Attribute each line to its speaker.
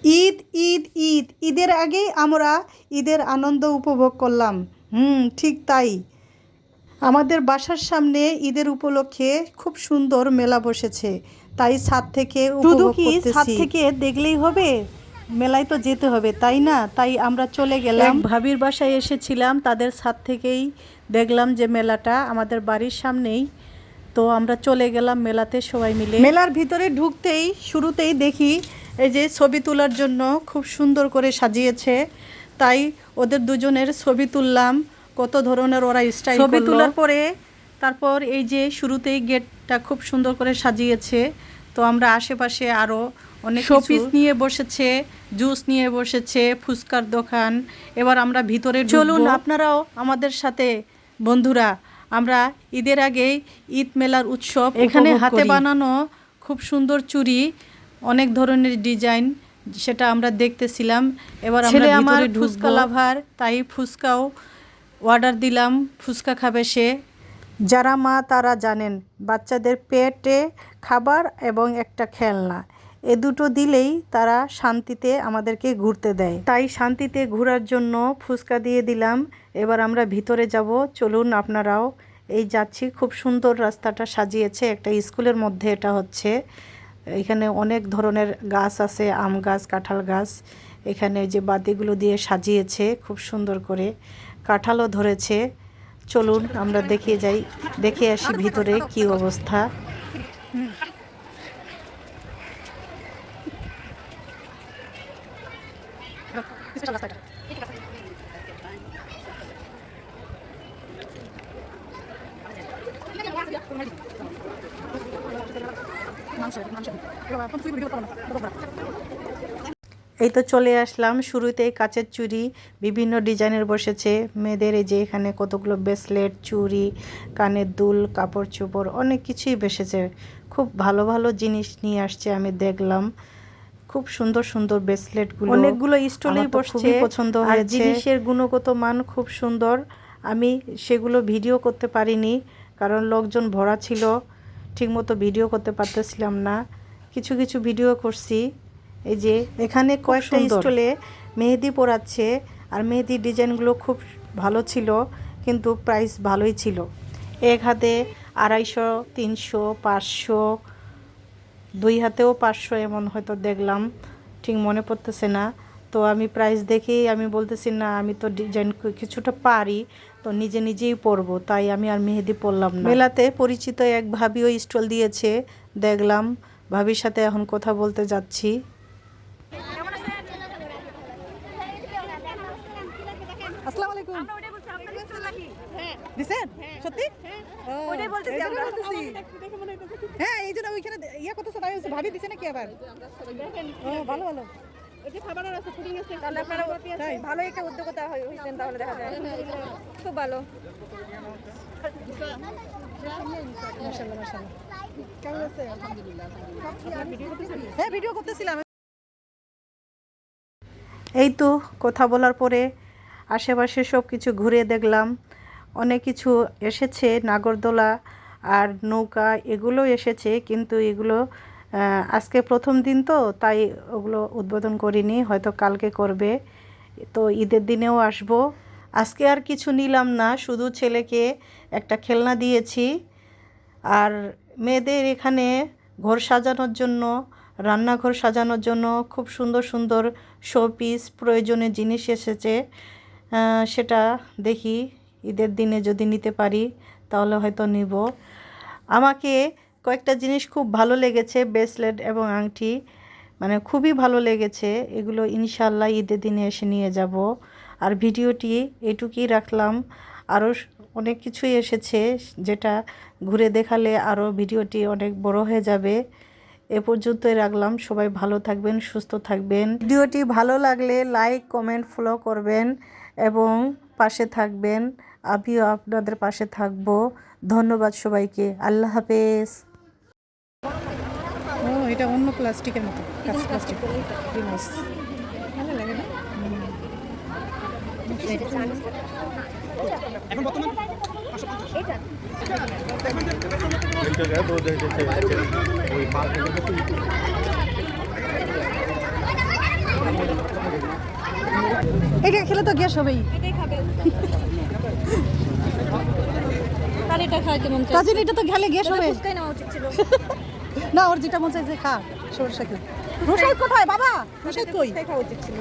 Speaker 1: ঈদ ঈদ ঈদ ঈদের আগেই আমরা ঈদের আনন্দ উপভোগ করলাম। ঠিক তাই। আমাদের বাসার সামনে ঈদের উপলক্ষে খুব সুন্দর মেলা বসেছে, তাই ছাদ থেকে উপভোগ করতেছি। ছাদ থেকে দেখলেই হবে, মেলায় তো যেতে হবে, তাই না? তাই আমরা চলে গেলাম। ভাবির বাসায় এসেছিলাম, তাদের ছাদ থেকেই দেখলাম যে মেলাটা আমাদের বাড়ির সামনেই। তো আমরা চলে গেলাম মেলাতে সবাই মিলে। মেলার ভিতরে ঢুকতেই শুরুতেই দেখি এই যে ছবি তোলার জন্য খুব সুন্দর করে সাজিয়েছে, তাই ওদের দুজনের ছবি তুললাম। কত ধরনের ওরা স্টাইল ছবি তোলার পরে তারপর এই যে শুরুতেই গেটটা খুব সুন্দর করে সাজিয়েছে। তো আমরা আশেপাশে আরও অনেক শোপিস নিয়ে বসেছে, জুস নিয়ে বসেছে, ফুচকার দোকান। এবার আমরা ভিতরে চলুন, আপনারাও আমাদের সাথে। বন্ধুরা, আমরা ঈদের আগেই ঈদ মেলার উৎসব এখানে হাতে বানানো খুব সুন্দর চুড়ি, অনেক ধরনের ডিজাইন, সেটা আমরা দেখতেছিলাম। এবার আমরা ভিতরে ফুচকা লাভার, তাই ফুচকাও অর্ডার দিলাম, ফুচকা খাবে সে। যারা মা তারা জানেন, বাচ্চাদের পেটে খাবার এবং একটা খেলনা, এ দুটো দিলেই তারা শান্তিতে আমাদেরকে ঘুরতে দেয়। তাই শান্তিতে ঘোরার জন্য ফুচকা দিয়ে দিলাম। এবার আমরা ভিতরে যাব, চলুন আপনারাও। এই যাচ্ছি, খুব সুন্দর রাস্তাটা সাজিয়েছে, একটা স্কুলের মধ্যে এটা হচ্ছে। এখানে অনেক ধরনের গাছ আছে, আম গাছ, কাঁঠাল গাছ। এখানে যে বাতিগুলো দিয়ে সাজিয়েছে খুব সুন্দর করে, কাঁঠালও ধরেছে। চলুন আমরা দেখে যাই, দেখে আসি ভিতরে কি অবস্থা। এই তো চলে আসলাম। শুরুতেই কাচের চুড়ি বিভিন্ন ডিজাইনের বসেছে মেয়েদের। এই যে এখানে কতগুলো ব্রেসলেট, চুড়ি, কানের দুল, কাপড় চোপড়, অনেক কিছুই বসেছে। খুব ভালো ভালো জিনিস নিয়ে আসছে, আমি দেখলাম। খুব সুন্দর সুন্দর ব্রেসলেটগুলো অনেকগুলো স্টলেই বসছে, পছন্দ হয়েছে। জিনিসের গুণগত মান খুব সুন্দর। আমি সেগুলো ভিডিও করতে পারিনি, কারণ লোকজন ভরা ছিল, ঠিকমতো ভিডিও করতে পারতেছিলাম না। কিছু কিছু ভিডিও করছি। এই যে এখানে কয়েকটা স্টলে মেহেদি পরাচ্ছে, আর মেহেদির ডিজাইনগুলো খুব ভালো ছিল, কিন্তু প্রাইস ভালোই ছিল। এক হাতে 250, 300, 500, 2 হাতেও 500 এমন হয়তো দেখলাম, ঠিক মনে পড়তেছে না। তো আমি প্রাইস দেখেই আমি বলতেছি না, আমি তো ডিজাইন কিছুটা পারি, তো নিজে নিজেই পরবো, তাই আমি আর মেহেদি পরলাম না। মেলাতে পরিচিত এক ভাবিও স্টল দিয়েছে, দেখলাম। ভাবির সাথে এখন কথা বলতে যাচ্ছি। আসসালামু আলাইকুম। আমরা ওটাই বলছি, আপনাদের কাছে লাগি। হ্যাঁ দিছেন? সত্যি? হ্যাঁ ওটাই বলতেছি আমরা। হ্যাঁ এই জন্য ওইখানে ইয়া করতেছে, তাই ভাবি দিছে নাকি আবার? দেখেন ও ভালো ভালো। এই যে খাবারের আছে, পুডিং আছে, তাহলে আপনারা ভালো একটা উদ্যোক্তা হইছেন, তাহলে দেখা যায় খুব ভালো। মাশাআল্লাহ মাশাআল্লাহ। কেমন আছে? আলহামদুলিল্লাহ। হ্যাঁ ভিডিও করতেছিলাম। এই তো কথা বলার পরে আশেপাশে সব কিছু ঘুরে দেখলাম। অনেক কিছু এসেছে, নাগরদোলা আর নৌকা এগুলো এসেছে, কিন্তু এগুলো আজকে প্রথম দিন তো, তাই ওগুলো উদ্বোধন করিনি, হয়তো কালকে করবে। তো ঈদের দিনেও আসবো। আজকে আর কিছু নিলাম না, শুধু ছেলেকে একটা খেলনা দিয়েছি। আর মেয়েদের এখানে ঘর সাজানোর জন্য, রান্নাঘর সাজানোর জন্য খুব সুন্দর সুন্দর শোপিস, প্রয়োজনীয় জিনিস এসেছে। সেটা দেখি ঈদের দিনে যদি নিতে পারি তাহলে হয়তো নিব। আমাকে কয়েকটা জিনিস খুব ভালো লেগেছে, ব্রেসলেট এবং আংটি, মানে খুবই ভালো লেগেছে। এগুলো ইনশাল্লাহ ঈদের দিনে এসে নিয়ে যাব। আর ভিডিওটি এটুকুই রাখলাম। আরও অনেক কিছুই এসেছে, যেটা ঘুরে দেখালে আরও ভিডিওটি অনেক বড় হয়ে যাবে। এ পর্যন্তই রাখলাম। সবাই ভালো থাকবেন, সুস্থ থাকবেন। ভিডিওটি ভালো লাগলে লাইক, কমেন্ট, ফলো করবেন এবং পাশে থাকবেন। আমিও আপনাদের পাশে থাকব। ধন্যবাদ সবাইকে। আল্লাহ হাফেজ। ও এটা অন্য প্লাস্টিকের মতো, প্লাস্টিক ভালো লাগে না? এখন বর্তমান এটা এটা খেলে তো গ্যাস হবেই।
Speaker 2: এটাই খাবে। তার এটা খাইতে মন চায়।
Speaker 1: তাজিন এটা তো খেলে গ্যাস হবে।
Speaker 2: ফুচকাই নেওয়া উচিত ছিল।
Speaker 1: না ওর যেটা মন চাইছে খা, সরষা খা। রোশাদ কোথায় বাবা? রোশাদ কই?
Speaker 2: ফুচকাই খাওয়া উচিত ছিল।